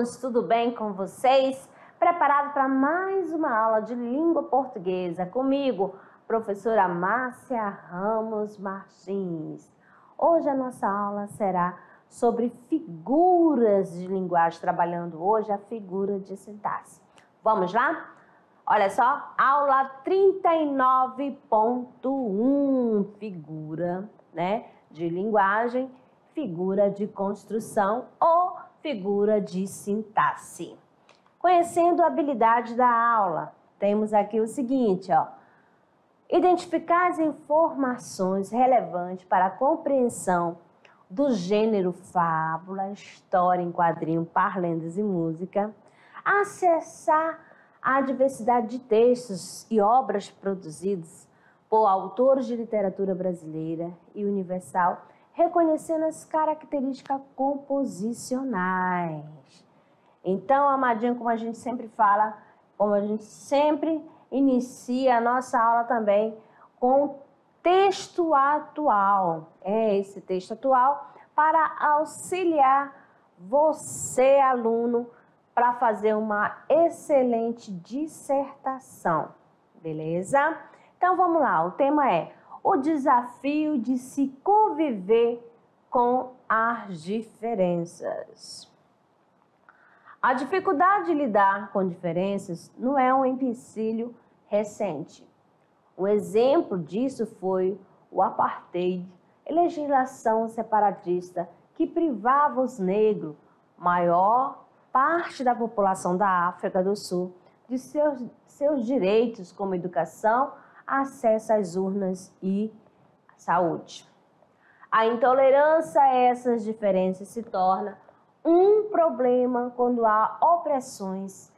alunos, tudo bem com vocês? Preparado para mais uma aula de língua portuguesa comigo, professora Márcia Ramos Martins. Hoje a nossa aula será sobre figuras de linguagem, trabalhando hoje a figura de sintaxe. Vamos lá? Olha só, aula 39.1, figura, de linguagem, figura de construção ou figura de sintaxe. Conhecendo a habilidade da aula, temos aqui o seguinte, identificar as informações relevantes para a compreensão do gênero fábula, história em quadrinho, parlendas e música, acessar a diversidade de textos e obras produzidos por autores de literatura brasileira e universal, reconhecendo as características composicionais. Então, amadinho, como a gente sempre fala, como a gente sempre inicia a nossa aula também com texto atual. É esse texto atual para auxiliar você, aluno, para fazer uma excelente dissertação, beleza? Então, vamos lá, o tema é o desafio de se conviver com as diferenças. A dificuldade de lidar com diferenças não é um empecilho recente. Um exemplo disso foi o apartheid, legislação separatista que privava os negros, maior parte da população da África do Sul, de seus direitos como educação, acesso às urnas e saúde. A intolerância a essas diferenças se torna um problema quando há opressões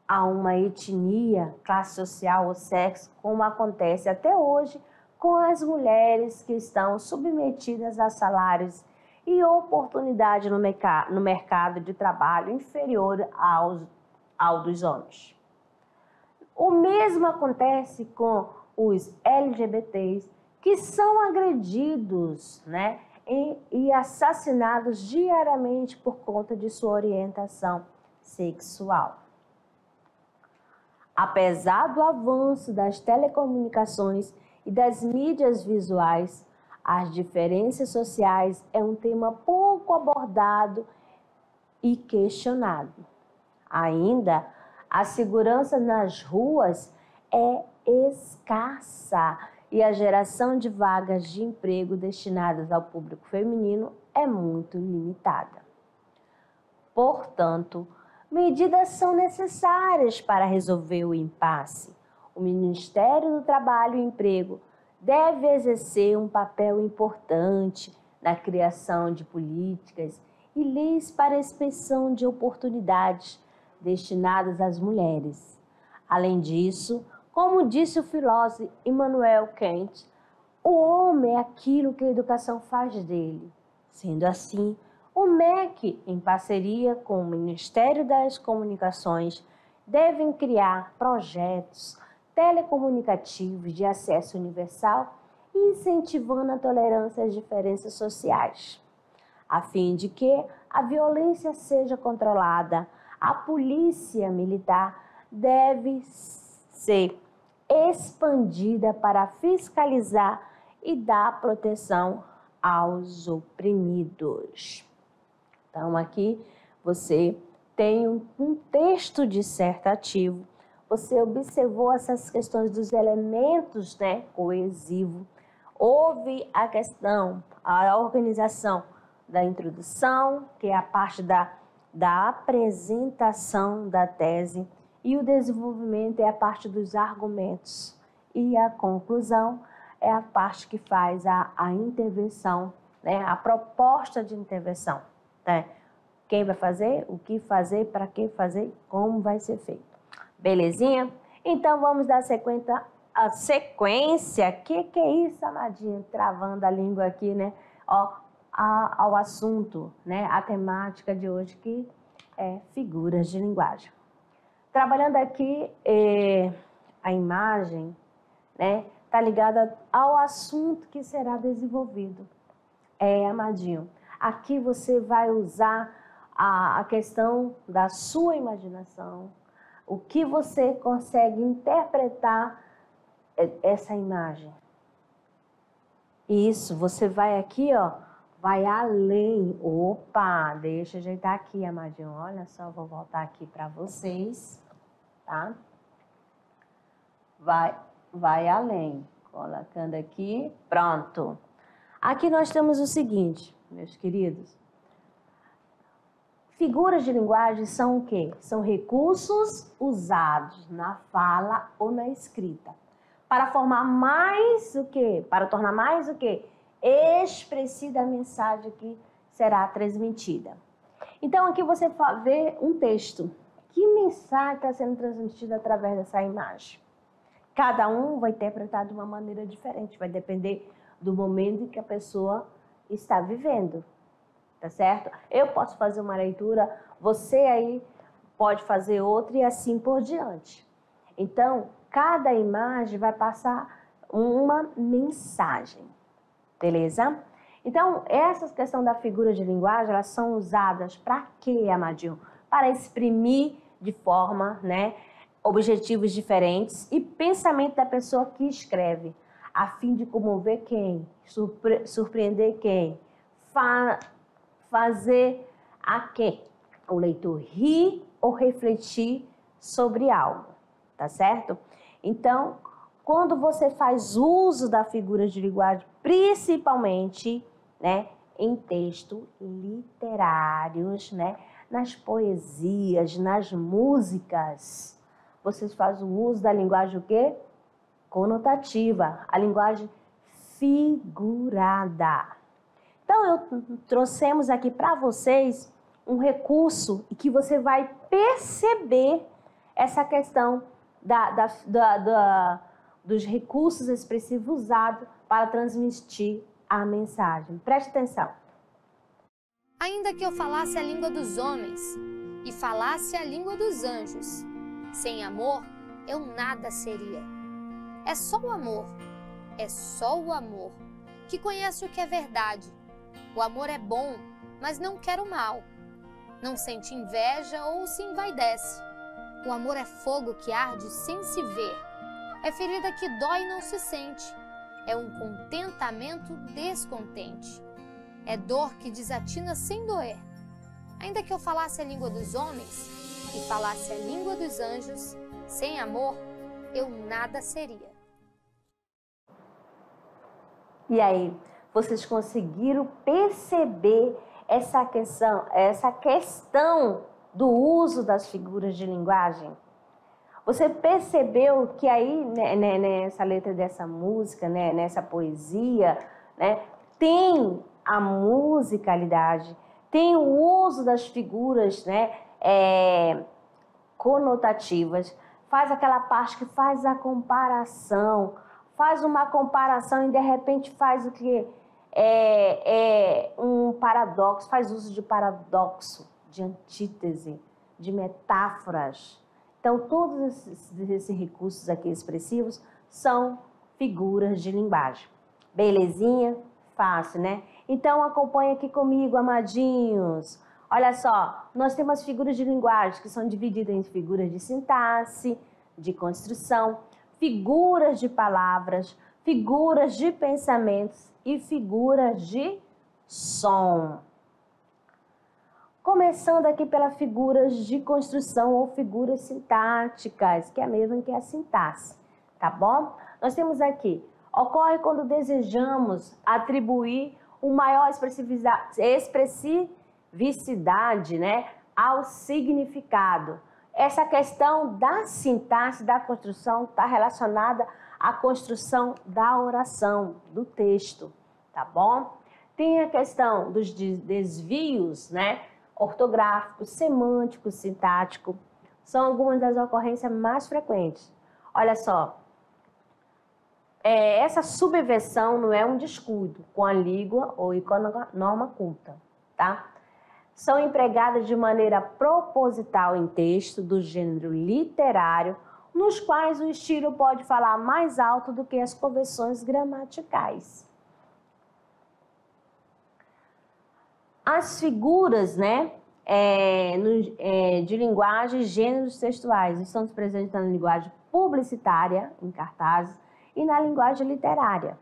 a uma etnia, classe social ou sexo, como acontece até hoje com as mulheres que estão submetidas a salários e oportunidade no mercado de trabalho inferior ao dos homens. O mesmo acontece com os LGBTs, que são agredidos, e assassinados diariamente por conta de sua orientação sexual. Apesar do avanço das telecomunicações e das mídias visuais, as diferenças sociais é um tema pouco abordado e questionado. Ainda, a segurança nas ruas é escassa e a geração de vagas de emprego destinadas ao público feminino é muito limitada. Portanto, medidas são necessárias para resolver o impasse. O Ministério do Trabalho e Emprego deve exercer um papel importante na criação de políticas e leis para a expansão de oportunidades destinadas às mulheres. Além disso, como disse o filósofo Immanuel Kant, o homem é aquilo que a educação faz dele. Sendo assim, o MEC, em parceria com o Ministério das Comunicações, devem criar projetos telecomunicativos de acesso universal, incentivando a tolerância às diferenças sociais, a fim de que a violência seja controlada. A polícia militar deve ser expandida para fiscalizar e dar proteção aos oprimidos. Então, aqui você tem um texto dissertativo. Você observou essas questões dos elementos, coesivos. Houve a questão, a organização da introdução, que é a parte da apresentação da tese, e o desenvolvimento é a parte dos argumentos. E a conclusão é a parte que faz a intervenção, a proposta de intervenção. Quem vai fazer, o que fazer, para que fazer, como vai ser feito. Belezinha? Então vamos dar a sequência. Que é isso, amadinha? Travando a língua aqui, ao assunto, a temática de hoje, que é figuras de linguagem. Trabalhando aqui, a imagem, está ligada ao assunto que será desenvolvido. Amadinho, aqui você vai usar a questão da sua imaginação, o que você consegue interpretar essa imagem. Isso, você vai aqui, ó, vai além. Opa, deixa eu ajeitar aqui, amadinho. Olha só, vou voltar aqui para vocês, tá? Vai além. Colocando aqui, pronto. Aqui nós temos o seguinte, meus queridos. Figuras de linguagem são o quê? São recursos usados na fala ou na escrita para formar mais o quê? Para tornar mais o quê? Expressiva a mensagem que será transmitida. Então, aqui você vê um texto. Que mensagem está sendo transmitida através dessa imagem? Cada um vai interpretar de uma maneira diferente, vai depender do momento em que a pessoa está vivendo, tá certo? Eu posso fazer uma leitura, você aí pode fazer outra e assim por diante. Então, cada imagem vai passar uma mensagem, beleza? Então, essa questão da figura de linguagem, elas são usadas para quê, amadinho? Para exprimir de forma, né, objetivos diferentes e pensamento da pessoa que escreve, a fim de comover quem? Surpreender quem? Fazer a quem? O leitor rir ou refletir sobre algo, tá certo? Então, quando você faz uso da figura de linguagem, principalmente, né, em textos literários, né, nas poesias, nas músicas, vocês fazem o uso da linguagem o quê? Conotativa, a linguagem figurada. Então, trouxemos aqui para vocês um recurso e que você vai perceber essa questão dos recursos expressivos usados para transmitir a mensagem. Preste atenção. Ainda que eu falasse a língua dos homens e falasse a língua dos anjos, sem amor, eu nada seria. É só o amor que conhece o que é verdade. O amor é bom, mas não quer o mal. Não sente inveja ou se envaidece. O amor é fogo que arde sem se ver. É ferida que dói e não se sente. É um contentamento descontente. É dor que desatina sem doer. Ainda que eu falasse a língua dos homens e falasse a língua dos anjos, sem amor, eu nada seria. E aí, vocês conseguiram perceber essa questão do uso das figuras de linguagem? Você percebeu que aí, né, nessa letra dessa música, né, nessa poesia, né, tem a musicalidade, tem o uso das figuras, né, conotativas, faz aquela parte que faz a comparação, faz uma comparação e de repente faz o que um paradoxo, faz uso de paradoxo, de antítese, de metáforas. Então, todos esses recursos aqui expressivos são figuras de linguagem. Belezinha? Fácil, né? Então, acompanha aqui comigo, amadinhos. Olha só, nós temos figuras de linguagem que são divididas em figuras de sintaxe, de construção, figuras de palavras, figuras de pensamentos e figuras de som. Começando aqui pelas figuras de construção ou figuras sintáticas, que é a mesma que a sintaxe, tá bom? Nós temos aqui, ocorre quando desejamos atribuir uma maior expressividade, né, ao significado. Essa questão da sintaxe, da construção, está relacionada à construção da oração, do texto, tá bom? Tem a questão dos desvios, né, ortográficos, semânticos, sintáticos, são algumas das ocorrências mais frequentes. Olha só, essa subversão não é um descuido com a língua ou com a norma culta, tá? São empregadas de maneira proposital em texto do gênero literário, nos quais o estilo pode falar mais alto do que as convenções gramaticais. As figuras, né, de linguagem e gêneros textuais. Estamos presentes na linguagem publicitária, em cartazes, e na linguagem literária.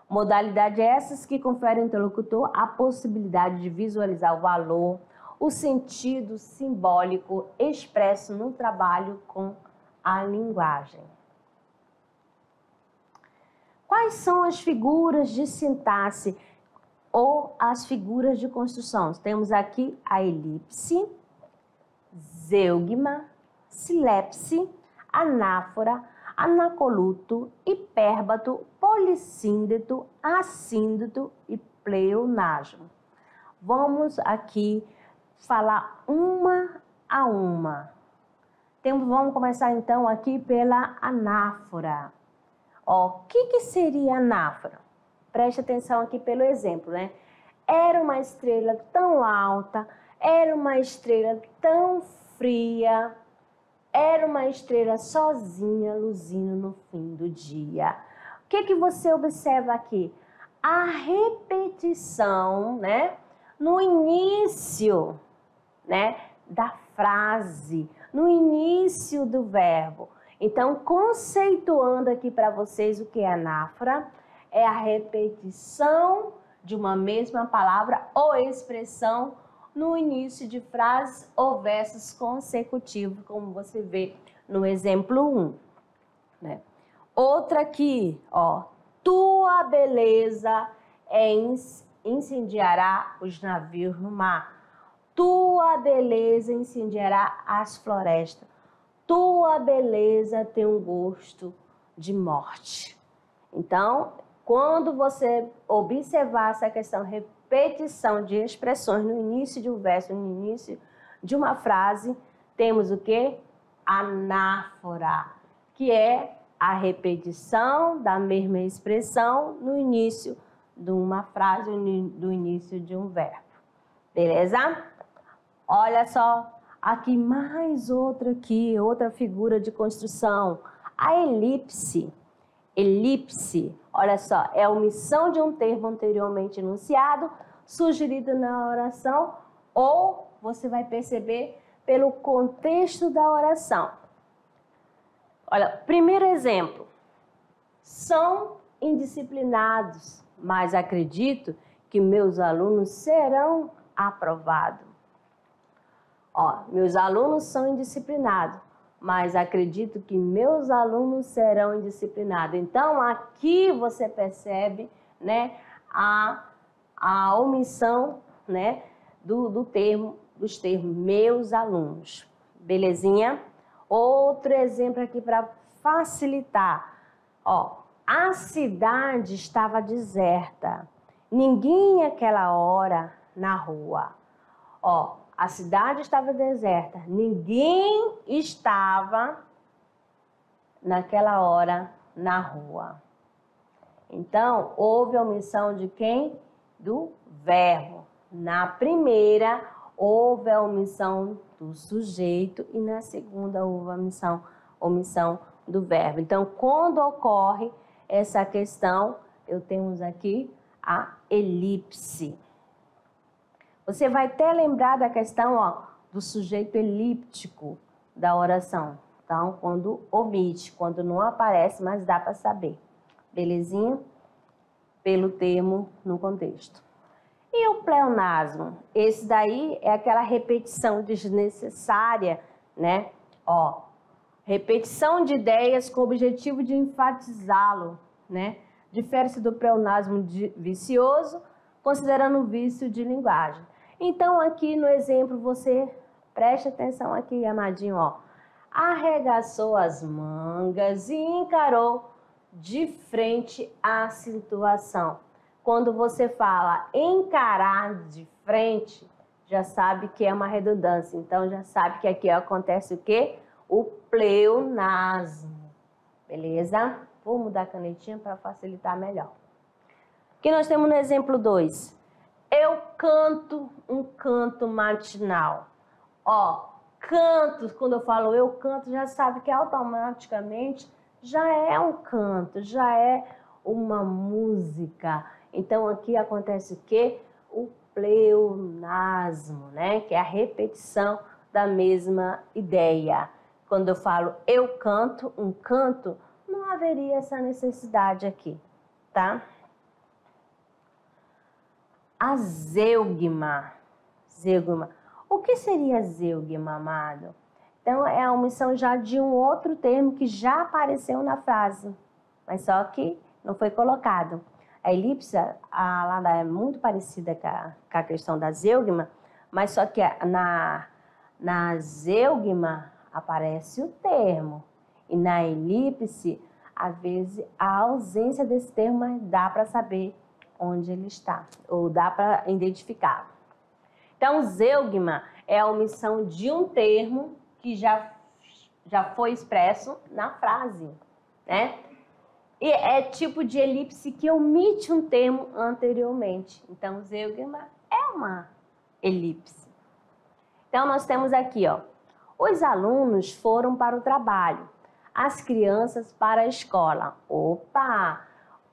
Modalidades essas que conferem ao interlocutor a possibilidade de visualizar o valor, o sentido simbólico expresso no trabalho com a linguagem. Quais são as figuras de sintaxe ou as figuras de construção? Temos aqui a elipse, zeugma, silepse, anáfora, anacoluto, hipérbato, polissíndeto, assíndeto e pleonasmo. Vamos aqui falar uma a uma. Vamos começar então aqui pela anáfora. O que seria anáfora? Preste atenção aqui pelo exemplo, né? Era uma estrela tão alta, era uma estrela tão fria, era uma estrela sozinha luzindo no fim do dia. O que você observa aqui? A repetição, né? No início, né? Da frase, no início do verbo. Então, conceituando aqui para vocês o que é anáfora, é a repetição de uma mesma palavra ou expressão no início de frases ou versos consecutivos, como você vê no exemplo 1. Né? Outra aqui, ó, tua beleza incendiará os navios no mar. Tua beleza incendiará as florestas. Tua beleza tem um gosto de morte. Então, quando você observar essa questão, repetição de expressões no início de um verso, no início de uma frase, temos o quê? Anáfora, que é a repetição da mesma expressão no início de uma frase, no início de um verbo. Beleza? Olha só. Aqui mais outra figura de construção, a elipse. Elipse, olha só, é a omissão de um termo anteriormente enunciado, sugerido na oração, ou você vai perceber pelo contexto da oração. Olha, primeiro exemplo, são indisciplinados, mas acredito que meus alunos serão aprovados. Ó, meus alunos são indisciplinados, mas acredito que meus alunos serão indisciplinados. Então, aqui você percebe, né, a omissão, né, dos termos meus alunos. Belezinha? Outro exemplo aqui para facilitar. Ó, a cidade estava deserta. Ninguém aquela hora na rua. Ó, a cidade estava deserta, ninguém estava naquela hora na rua. Então, houve a omissão de quem? Do verbo. Na primeira, houve a omissão do sujeito e na segunda, houve a omissão do verbo. Então, quando ocorre essa questão, temos aqui a elipse. Você vai até lembrar da questão, ó, do sujeito elíptico da oração. Então, quando omite, quando não aparece, mas dá para saber. Belezinha? Pelo termo no contexto. E o pleonasmo? Esse daí é aquela repetição desnecessária, né? Ó, repetição de ideias com o objetivo de enfatizá-lo, né? Difere-se do pleonasmo vicioso, considerando o vício de linguagem. Então, aqui no exemplo, você preste atenção aqui, amadinho, ó. Arregaçou as mangas e encarou de frente a situação. Quando você fala encarar de frente, já sabe que é uma redundância. Então, já sabe que aqui acontece o quê? O pleonasmo. Beleza? Vou mudar a canetinha para facilitar melhor. Aqui nós temos no exemplo 2. Eu canto um canto matinal. Ó, canto, quando eu falo eu canto, já sabe que automaticamente já é um canto, já é uma música. Então, aqui acontece o quê? O pleonasmo, né? Que é a repetição da mesma ideia. Quando eu falo eu canto, um canto, não haveria essa necessidade aqui, tá? A zeugma. Zeugma. O que seria zeugma, amado? Então, é a omissão já de um outro termo que já apareceu na frase, mas só que não foi colocado. A elipse, lá é muito parecida com a questão da zeugma, mas só que na zeugma aparece o termo. E na elipse, às vezes, a ausência desse termo, mas dá para saber onde ele está, ou dá para identificar. Então, zeugma é a omissão de um termo que já foi expresso na frase, né? E é tipo de elipse que omite um termo anteriormente. Então, zeugma é uma elipse. Então, nós temos aqui, ó, os alunos foram para o trabalho, as crianças para a escola. Opa!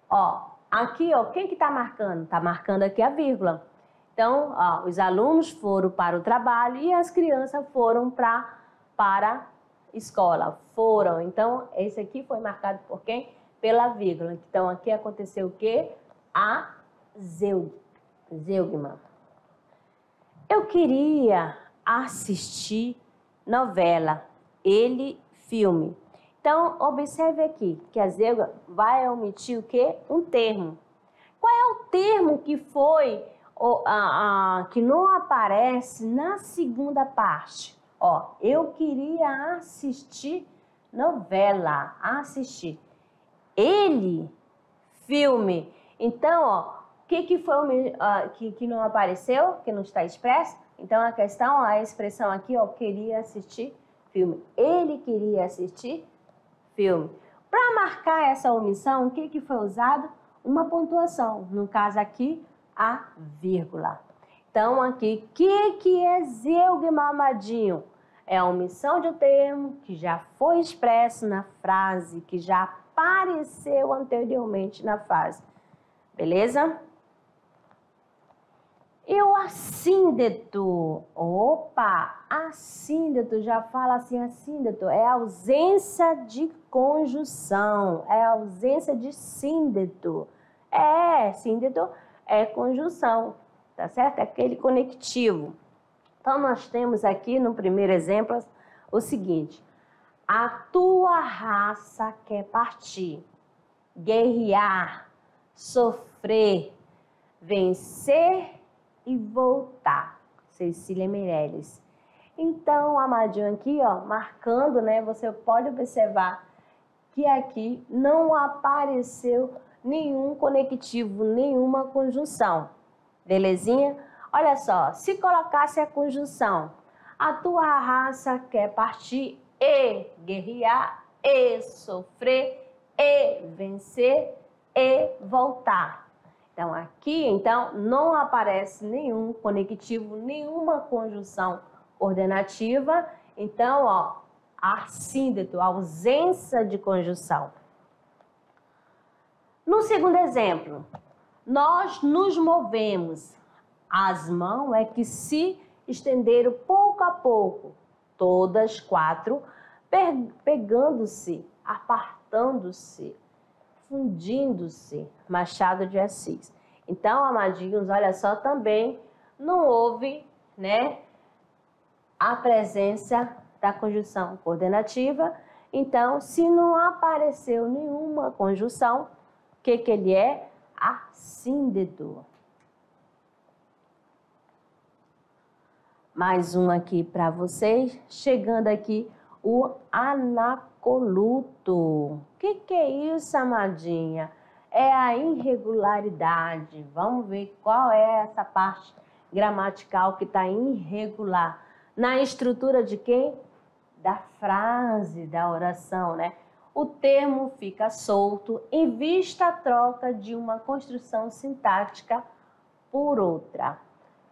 Ó, aqui, ó, quem que tá marcando? Tá marcando aqui a vírgula. Então, ó, os alunos foram para o trabalho e as crianças foram para a escola. Foram. Então, esse aqui foi marcado por quem? Pela vírgula. Então, aqui aconteceu o quê? A zeugma. Eu queria assistir novela, ele, filme. Então, observe aqui que a zeugma vai omitir o quê? Um termo. Qual é o termo que foi, que não aparece na segunda parte? Ó, eu queria assistir novela, assistir. Ele, filme. Então, ó, o que foi que não apareceu, que não está expresso? Então, a questão, a expressão aqui, ó, queria assistir filme. Ele queria assistir filme. Para marcar essa omissão, o que foi usado? Uma pontuação. No caso aqui, a vírgula. Então, aqui, o que é zeugma, amadinho? É a omissão de um termo que já foi expresso na frase, que já apareceu anteriormente na frase. Beleza? E o assíndeto? Opa! Assíndeto, já fala assim, assíndeto é ausência de conjunção, é ausência de síndeto. Síndeto é conjunção, tá certo? É aquele conectivo. Então, nós temos aqui no primeiro exemplo o seguinte: a tua raça quer partir, guerrear, sofrer, vencer e voltar. Cecília Meirelles. Então, amadinho, aqui, ó, marcando, né? Você pode observar que aqui não apareceu nenhum conectivo, nenhuma conjunção. Belezinha? Olha só, se colocasse a conjunção, a tua raça quer partir e guerrear, e sofrer, e vencer, e voltar. Então, aqui, então, não aparece nenhum conectivo, nenhuma conjunção ordenativa. Então, ó, assíndeto, ausência de conjunção. No segundo exemplo, nós nos movemos. As mãos é que se estenderam pouco a pouco, todas quatro, pegando-se, apartando-se, fundindo-se. Machado de Assis. Então, amadinhos, olha só, também não houve, né, a presença da conjunção coordenativa. Então, se não apareceu nenhuma conjunção, o que ele é? Assíndeto. Mais um aqui para vocês. Chegando aqui, o anacoluto. O que é isso, amadinha? É a irregularidade. Vamos ver qual é essa parte gramatical que está irregular. Na estrutura de quem? Da frase, da oração, né? O termo fica solto em vista a troca de uma construção sintática por outra.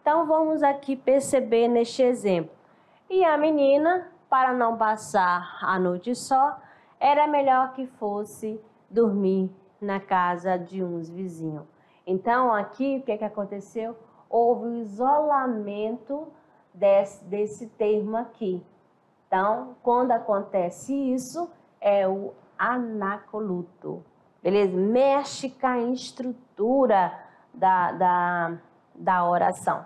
Então, vamos aqui perceber neste exemplo. E a menina, para não passar a noite só, era melhor que fosse dormir na casa de uns vizinhos. Então, aqui, o que aconteceu? houve o isolamento desse termo aqui. Então, quando acontece isso, é o anacoluto. Beleza? Mexe com a estrutura da oração.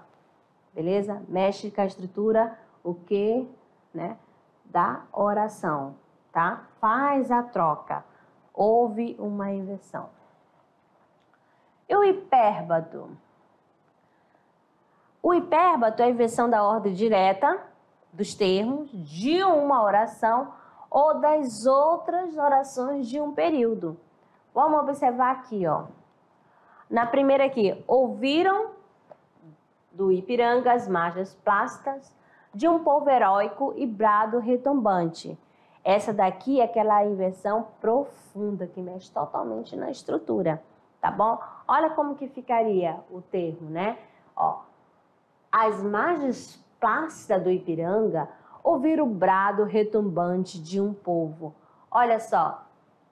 Beleza? Mexe com a estrutura, o quê? Né? Da oração, tá? Faz a troca. Houve uma inversão. E o hipérbato? O hipérbato é a inversão da ordem direta dos termos de uma oração ou das outras orações de um período. Vamos observar aqui, ó. Na primeira aqui, ouviram do Ipiranga as marchas plásticas de um povo heróico e brado retumbante. Essa daqui é aquela inversão profunda que mexe totalmente na estrutura, tá bom? Olha como que ficaria o termo, né? Ó, as margens plácidas do Ipiranga ouviram o brado retumbante de um povo. Olha só,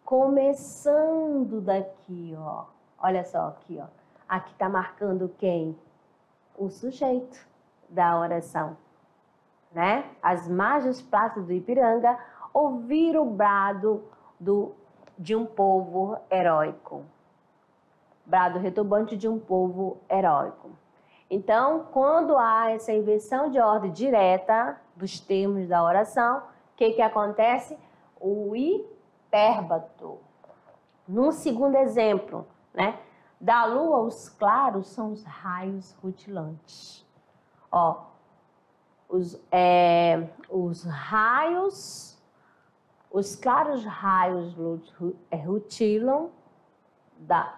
começando daqui, ó. Olha só aqui, ó. Aqui tá marcando quem? O sujeito da oração, né? As margens plácidas do Ipiranga ouviram o brado de um povo heróico. Brado retumbante de um povo heróico. Então, quando há essa inversão de ordem direta dos termos da oração, o que acontece? O hipérbato. Num segundo exemplo, né? Da lua, os claros são os raios rutilantes. Ó, os claros raios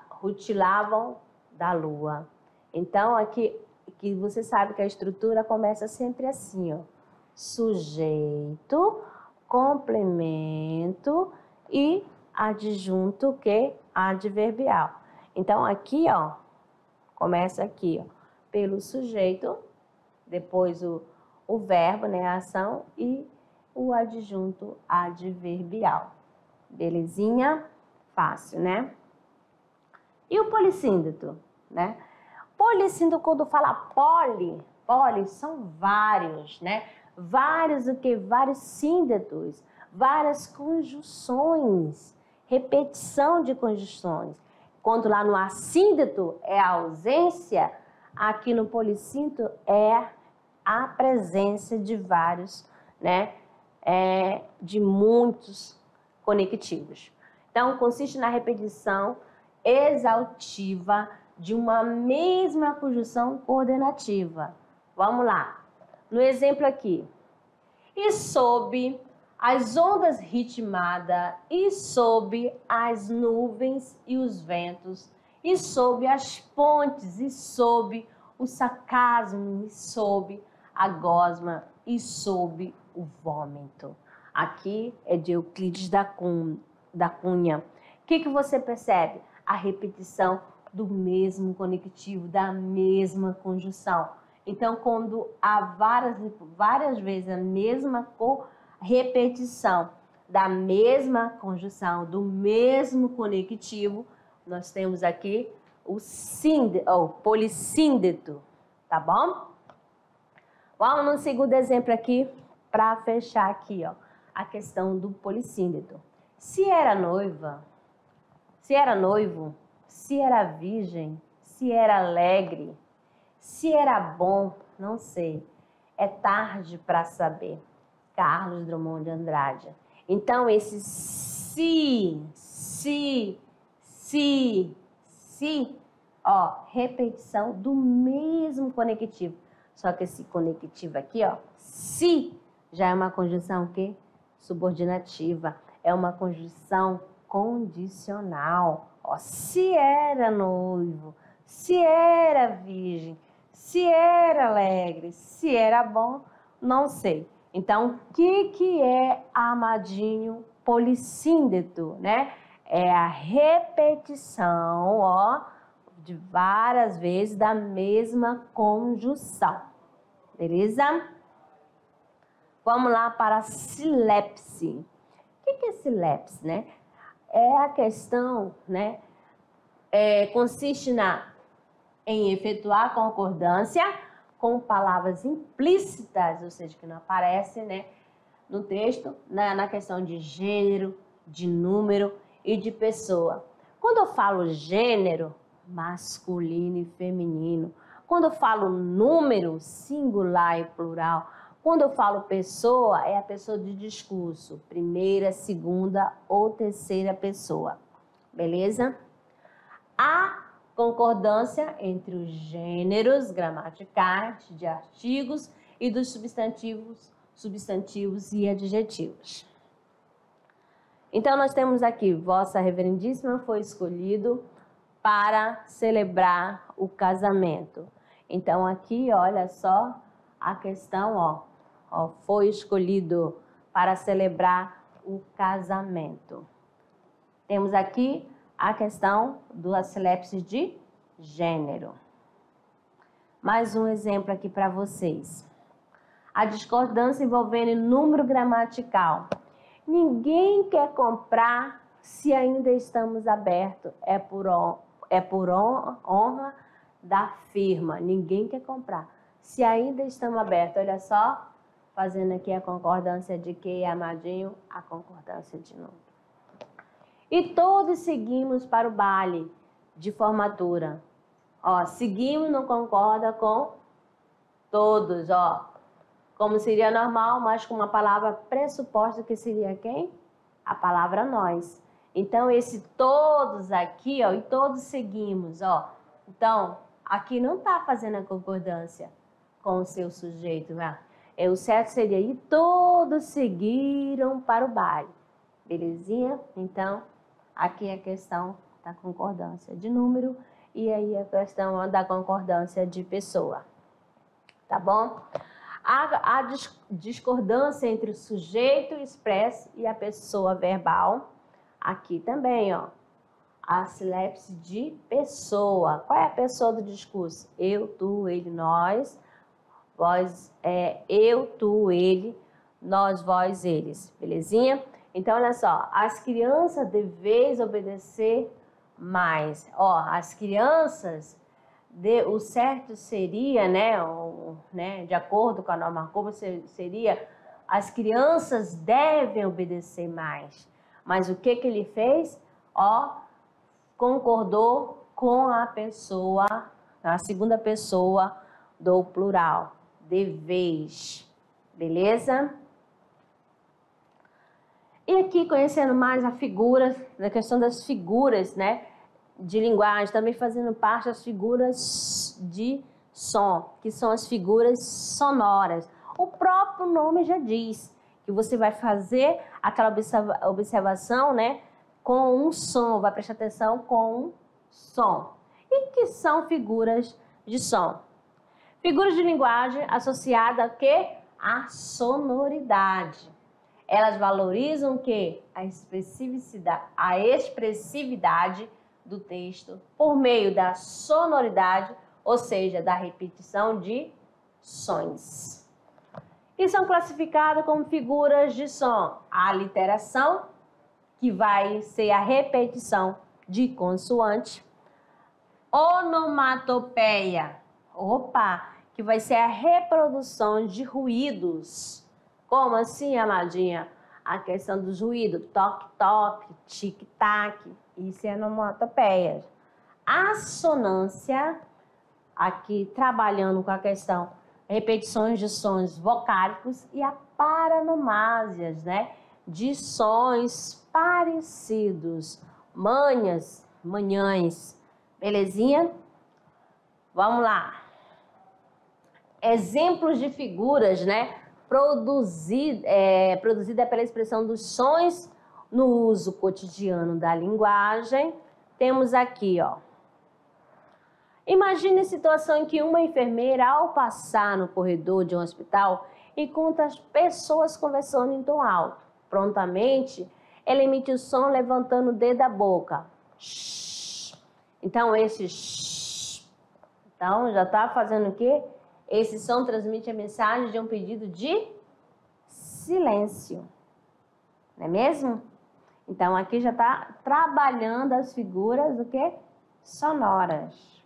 rutilavam da lua. Então, aqui que você sabe que a estrutura começa sempre assim, ó. Sujeito, complemento e adjunto que adverbial. Então, aqui, ó, começa aqui, ó, pelo sujeito, depois o verbo, né, a ação e o adjunto adverbial. Belezinha? Fácil, né? E o polissíndeto, né? Polissíndeto, quando fala poli são vários, né? Vários síndetos, várias conjunções, repetição de conjunções. Quando lá no assíndeto é a ausência, aqui no polissíndeto é a presença de vários, né? De muitos conectivos. Então, consiste na repetição exaustiva de uma mesma conjunção coordenativa. Vamos lá. No exemplo aqui. E sob as ondas ritmadas, e sob as nuvens e os ventos, e sob as pontes, e sob o sarcasmo, e sob a gosma, e sob o vômito. Aqui é de Euclides da Cunha. O que você percebe? A repetição do mesmo conectivo, da mesma conjunção. Então, quando há várias vezes a mesma repetição da mesma conjunção, do mesmo conectivo, nós temos aqui o polissíndeto, tá bom? Vamos no segundo exemplo aqui, para fechar aqui, ó, a questão do polissíndeto. Se era noiva, se era noivo, se era virgem, se era alegre, se era bom, não sei. É tarde para saber. Carlos Drummond de Andrade. Então, esse se, ó, repetição do mesmo conectivo. Só que esse conectivo aqui, ó, se, já é uma conjunção o quê? Subordinativa. É uma conjunção condicional. Ó, se era noivo, se era virgem, se era alegre, se era bom, não sei. Então, o que é amadinho polissíndeto, né? É a repetição, ó, de várias vezes da mesma conjunção. Beleza? Vamos lá para a silepse. O que é silepse, né? É a questão, né? Consiste na em efetuar concordância com palavras implícitas, ou seja, que não aparecem, né, no texto, na questão de gênero, de número e de pessoa. Quando eu falo gênero, masculino e feminino. Quando eu falo número, singular e plural. Quando eu falo pessoa, é a pessoa de discurso, primeira, segunda ou terceira pessoa. Beleza? A concordância entre os gêneros gramaticais de artigos e dos substantivos e adjetivos. Então, nós temos aqui, Vossa Reverendíssima foi escolhido para celebrar o casamento. Então, aqui, olha só a questão, ó, foi escolhido para celebrar o casamento. Temos aqui a questão da sílabus de gênero. Mais um exemplo aqui para vocês. A discordância envolvendo número gramatical. Ninguém quer comprar se ainda estamos abertos. É por honra da firma. Ninguém quer comprar. Se ainda estamos abertos. Olha só, fazendo aqui a concordância de que, amadinho, a concordância de novo. E todos seguimos para o baile de formatura. Ó, seguimos, não concorda com todos, ó. Como seria normal, mas com uma palavra pressuposta que seria quem? A palavra nós. Então, esse todos aqui, ó, e todos seguimos, ó. Então, aqui não está fazendo a concordância com o seu sujeito, né? O certo seria, e todos seguiram para o baile. Belezinha? Então, aqui é a questão da concordância de número e aí a questão da concordância de pessoa. Tá bom? A discordância entre o sujeito expresso e a pessoa verbal. Aqui também, ó. A sílabus de pessoa. Qual é a pessoa do discurso? Eu, tu, ele, nós. Vós, eu, tu, ele. Nós, vós, eles. Belezinha? Então, olha só. As crianças deveis obedecer mais. Ó, as crianças... o certo seria, né, de acordo com a norma Cooper, seria as crianças devem obedecer mais. Mas o que ele fez? Ó, concordou com a pessoa, a segunda pessoa do plural, deveis. Beleza? E aqui, conhecendo mais a figura, da questão das figuras, né, de linguagem, também fazendo parte das figuras de som, que são as figuras sonoras. O próprio nome já diz que você vai fazer aquela observação, né, com um som, vai prestar atenção com um som. E que são figuras de som? Figuras de linguagem associadas a quê? A sonoridade. Elas valorizam o quê? A expressividade do texto por meio da sonoridade, ou seja, da repetição de sons. E são classificadas como figuras de som. A aliteração, que vai ser a repetição de consoante. Onomatopeia, que vai ser a reprodução de ruídos. Como assim, amadinha? A questão dos ruídos, toque-toque, tic-tac. Isso é onomatopeia. Assonância, aqui trabalhando com a questão repetições de sons vocálicos e a paranomásias, né? De sons parecidos. Manhãs. Belezinha? Vamos lá. Exemplos de figuras, né? Produzida pela expressão dos sons no uso cotidiano da linguagem. Temos aqui, ó. Imagine a situação em que uma enfermeira, ao passar no corredor de um hospital, encontra as pessoas conversando em tom alto. Prontamente, ela emite o som levantando o dedo da boca. Shhh. Então, esse shhh. Então, já está fazendo o quê? Esse som transmite a mensagem de um pedido de silêncio. Não é mesmo? Então, aqui já está trabalhando as figuras do quê? Sonoras.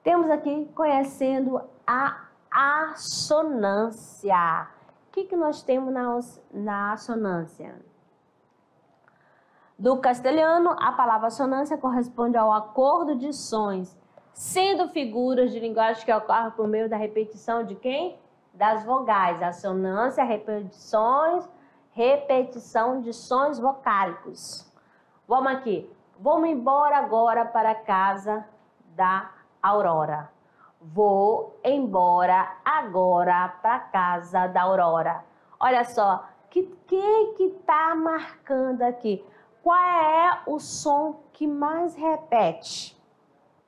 Temos aqui conhecendo a assonância. O que nós temos na assonância? Do castelhano, a palavra assonância corresponde ao acordo de sons, sendo figuras de linguagem que ocorrem por meio da repetição de quem? Das vogais. Assonância, repetição de sons vocálicos. Vamos aqui. Vamos embora agora para a casa da Aurora. Vou embora agora para a casa da Aurora. Olha só, quem que está marcando aqui? Qual é o som que mais repete?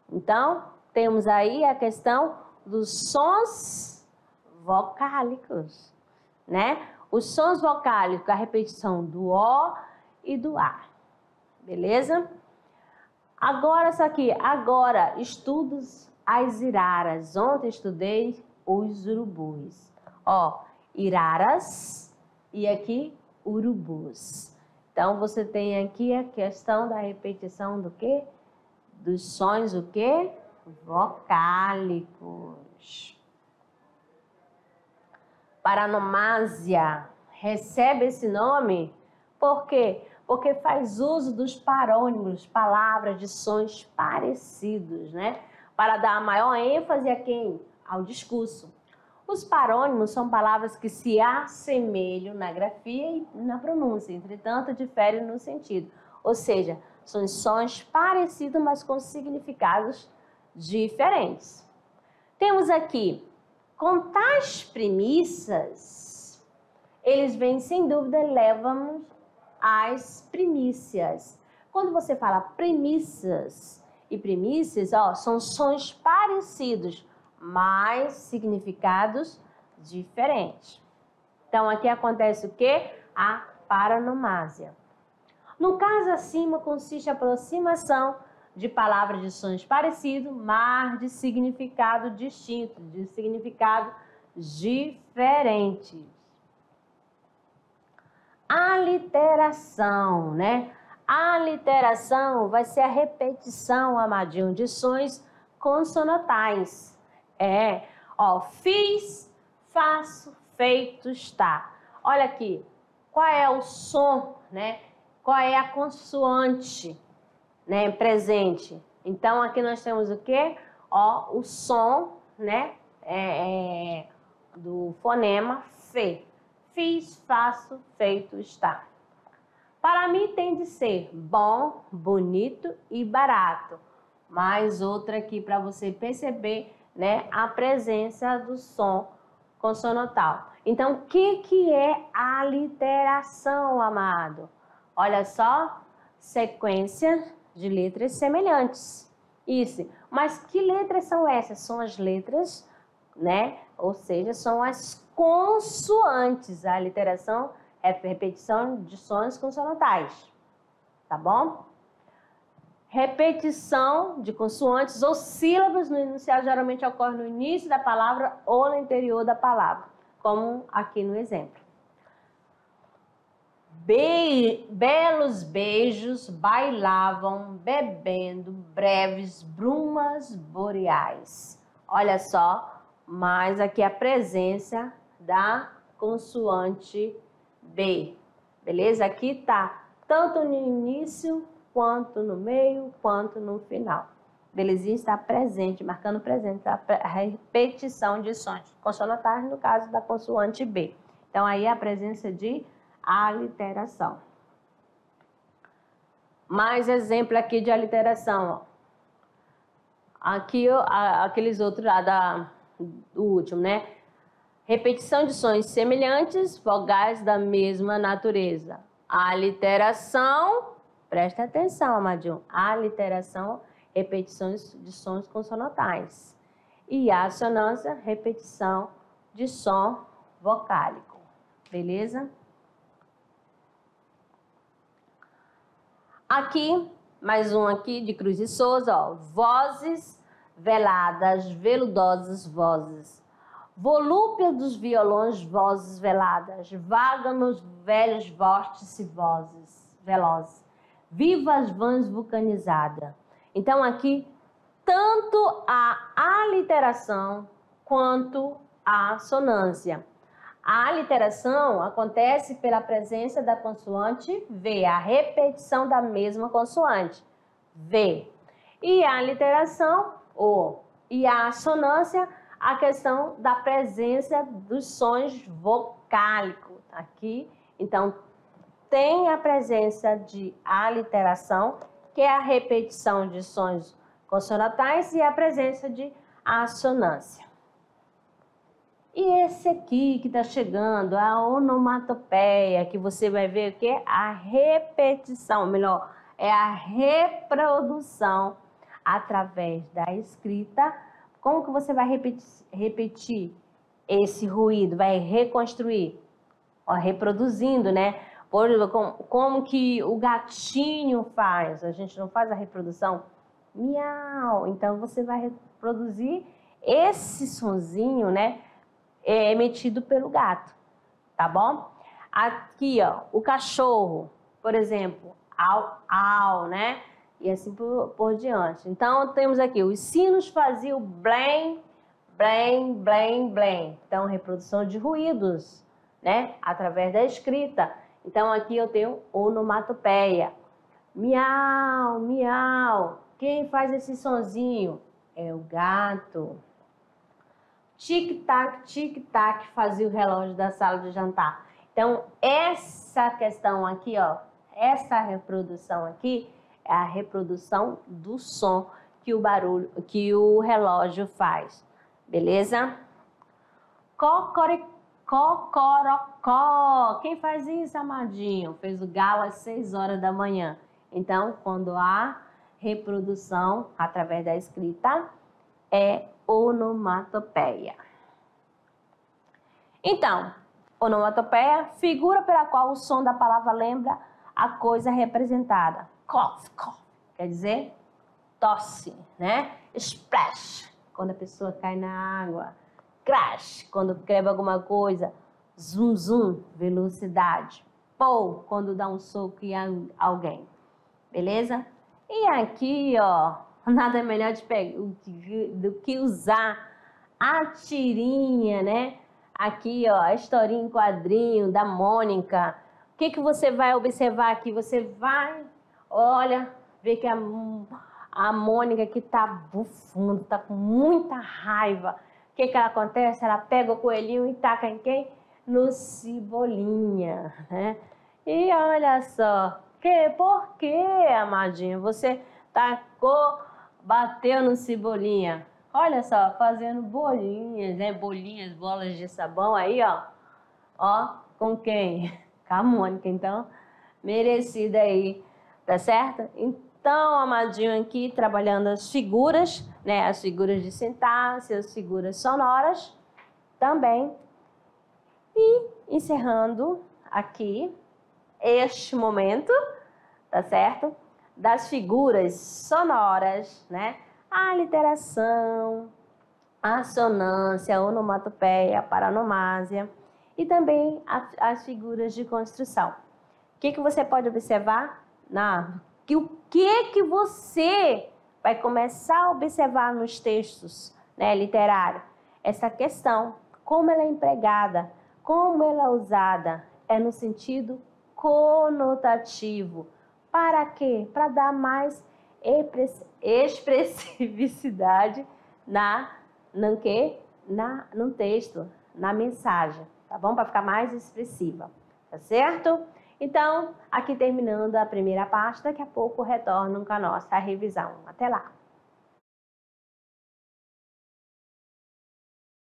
Então, temos aí a questão dos sons vocálicos, né? Os sons vocálicos, a repetição do O e do A. Beleza? Agora, isso aqui. Agora, estudos as iraras. Ontem estudei os urubus. Ó, iraras e aqui urubus. Então, você tem aqui a questão da repetição do quê? Dos sons, o quê? Vocálicos. Paranomásia recebe esse nome por quê? Porque faz uso dos parônimos, palavras de sons parecidos, né? Para dar maior ênfase a quem? Ao discurso. Os parônimos são palavras que se assemelham na grafia e na pronúncia, entretanto diferem no sentido. Ou seja, são sons parecidos, mas com significados diferentes. Temos aqui, com tais premissas, eles vêm sem dúvida, levam as primícias. Quando você fala premissas e primícias, ó, são sons parecidos, mas significados diferentes. Então, aqui acontece o quê? A paranomásia. No caso acima, consiste a aproximação de palavras de sons parecidos, mas de significado distinto, de significado diferente. Aliteração, né? A aliteração vai ser a repetição, amadinho, de sons consonantais. Fiz, faço, feito, está. Olha aqui, qual é o som, né? Qual é a consoante, né, presente? Então, aqui nós temos o quê? Ó, o som, né, do fonema F. Fiz, faço, feito, está. Para mim tem de ser bom, bonito e barato. Mais outra aqui para você perceber, né, a presença do som consonantal. Então, o que é a aliteração, amado? Olha só, sequência de letras semelhantes. Isso. Mas que letras são essas? São as letras, né? Ou seja, são as consoantes. A aliteração é a repetição de sons consonantais. Tá bom? Repetição de consoantes ou sílabas no enunciado geralmente ocorre no início da palavra ou no interior da palavra, como aqui no exemplo. Belos beijos bailavam bebendo breves brumas boreais. Olha só, mais aqui a presença da consoante B. Beleza? Aqui tá tanto no início, quanto no meio, quanto no final. Belezinha? Está presente, marcando presente a repetição de sons consonantais, no caso da consoante B. Então, aí a presença de aliteração. Mais exemplo aqui de aliteração. Ó. Aqui, aqueles outros lá do último, né? Repetição de sons semelhantes, vogais da mesma natureza. Aliteração, presta atenção, amadinho. Aliteração, repetições de sons consonantais. E assonância, repetição de som vocálico. Beleza? Aqui, mais um aqui de Cruz e Souza, ó. Vozes veladas, veludosas vozes. Volúpia dos violões, vozes veladas. Vaga nos velhos vórtices vozes velozes. Viva as vãs vulcanizadas. Então, aqui, tanto a aliteração quanto a assonância. A aliteração acontece pela presença da consoante V, a repetição da mesma consoante, V. E a aliteração, O. E a assonância, a questão da presença dos sons vocálicos. Aqui, então, tem a presença de aliteração, que é a repetição de sons consonantais, e a presença de assonância. E esse aqui que está chegando, a onomatopeia, que você vai ver o que é a repetição, melhor, é a reprodução através da escrita. Como que você vai repetir esse ruído? Vai reconstruir, ó, reproduzindo, né? Como que o gatinho faz? A gente não faz a reprodução? Miau! Então, você vai reproduzir esse sonzinho, né? Emitido pelo gato, tá bom? Aqui, ó, o cachorro, por exemplo, au, au, né? E assim por diante. Então, temos aqui, os sinos faziam blém, blém, blém, blém. Então, reprodução de ruídos, né? Através da escrita. Então, aqui eu tenho onomatopeia. Miau, miau. Quem faz esse sonzinho? É o gato. Tic-tac, fazia o relógio da sala de jantar. Então, essa questão aqui, ó, essa reprodução aqui é a reprodução do som que o relógio faz. Beleza? Cocorocó. Quem faz isso, amadinho? Fez o galo às 6 horas da manhã. Então, quando há reprodução através da escrita, é onomatopeia. Então, onomatopeia, figura pela qual o som da palavra lembra a coisa representada. Cough, cough, quer dizer tosse, né? Splash, quando a pessoa cai na água. Crash, quando quebra alguma coisa. Zoom, zoom, velocidade. Pou, quando dá um soco em alguém. Beleza? E aqui, ó, nada melhor do que usar a tirinha, né? Aqui, ó, a historinha em quadrinho da Mônica. O que você vai observar aqui? Você vai, olha, ver que a Mônica aqui tá bufando, tá com muita raiva. O que ela acontece? Ela pega o coelhinho e taca em quem? No Cebolinha, né? E olha só, por que, amadinho, você bateu no Cebolinha? Olha só, fazendo bolinhas, né? Bolinhas, bolas de sabão aí, ó. Ó, com quem? Com a Mônica, então, merecida aí, tá certo? Então, amadinho aqui, trabalhando as figuras, né? As figuras de sintaxe, as figuras sonoras também. E encerrando aqui este momento, tá certo? Das figuras sonoras, né? A aliteração, a assonância, a onomatopeia, a paronomásia e também as figuras de construção. O que você pode observar? O que você vai começar a observar nos textos, né, literários? Essa questão, como ela é empregada, como ela é usada, é no sentido conotativo. Para quê? Para dar mais expressividade no texto, na mensagem, tá bom? Para ficar mais expressiva, tá certo? Então, aqui terminando a primeira parte, daqui a pouco retorno com a nossa revisão. Até lá!